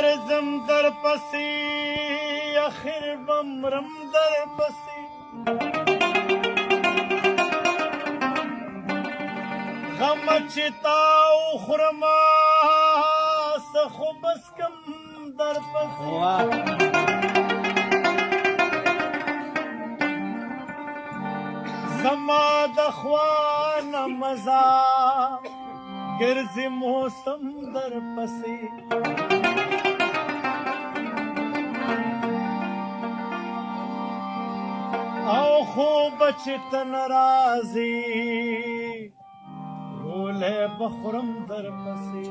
ګرځم در پسې اخر بمرم در پسې غم چې تا وخورما څه خو بس کم در پسې زما د خوا نه مزه ګرځي موسم در پسې او خوب چې ته ناراضي ګولې بخورم در پسې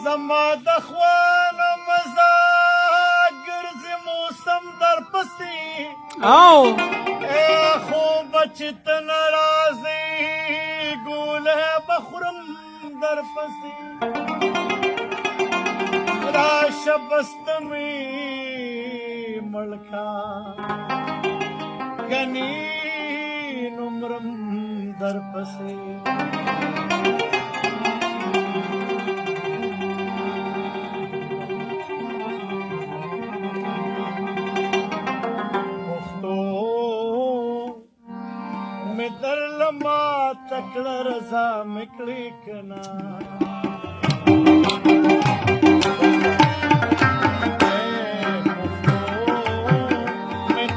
زما د خوانه مزه ګرځي موسم در پسې او خوب چې ته ناراضي ګوله بخورم در پسې راشه بسته مې مړکا ګنې نمرم در پسې در لما تکړه رضا مکړې کنا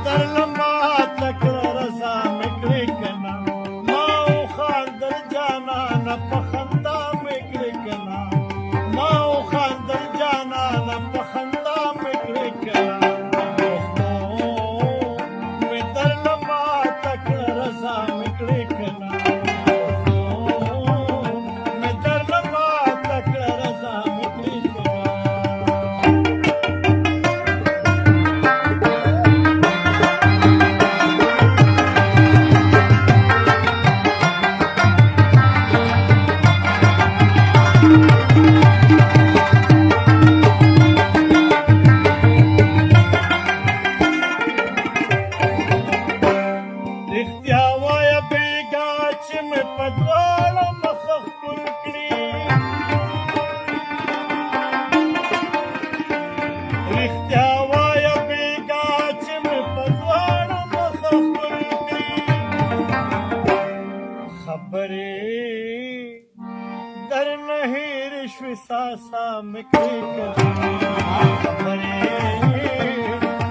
در لما تکړه رضا مکړې کنا ما خاندر جانا نه پخندا مکړې کنا ما خاندر جانا نه پخندا مکړې کنا در نهیر شوی ساسا مکړې خبرې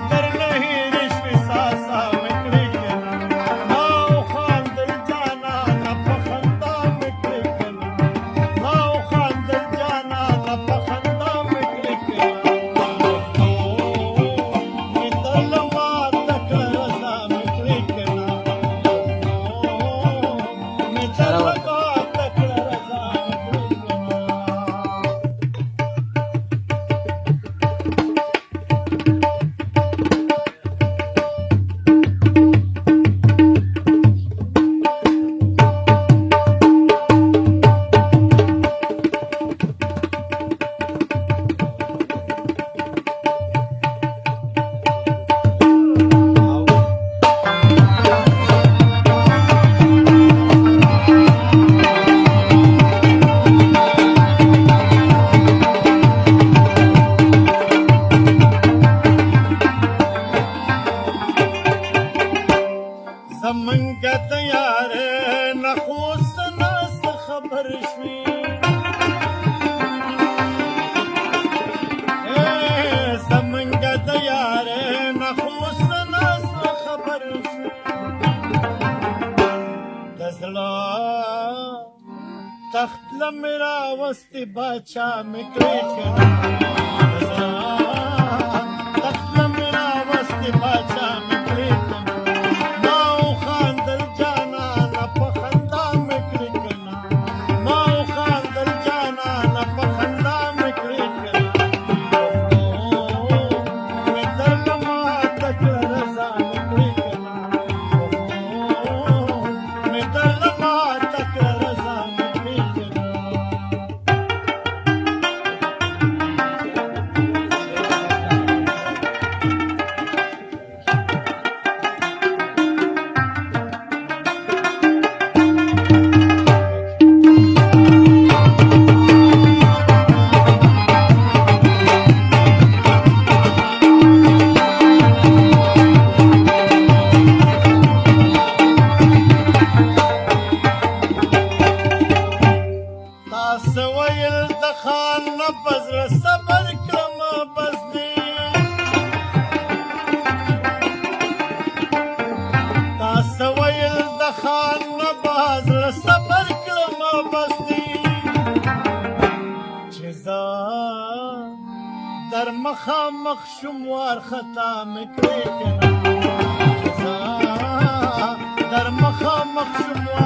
در نهیر شوی ساسا مکړې ما خاندل جانا نه پخندا مکړې ما خاندل جانا نه پخندا مکړې مدلما تکړه رضا مکړې مدلما زمنګ تیار نخوس ناس خبر شوي زمنګ تیار نخوس ناس خبر شوي دزلا تخت لمرا وستي باچا مکړې کنا تخت لمرا وستي باچا مکړې کنا باز له صبر کړم بس دی چې زه در مخامخ شوم وارخطا مې کړې که نه چې زه در مخامخ شوم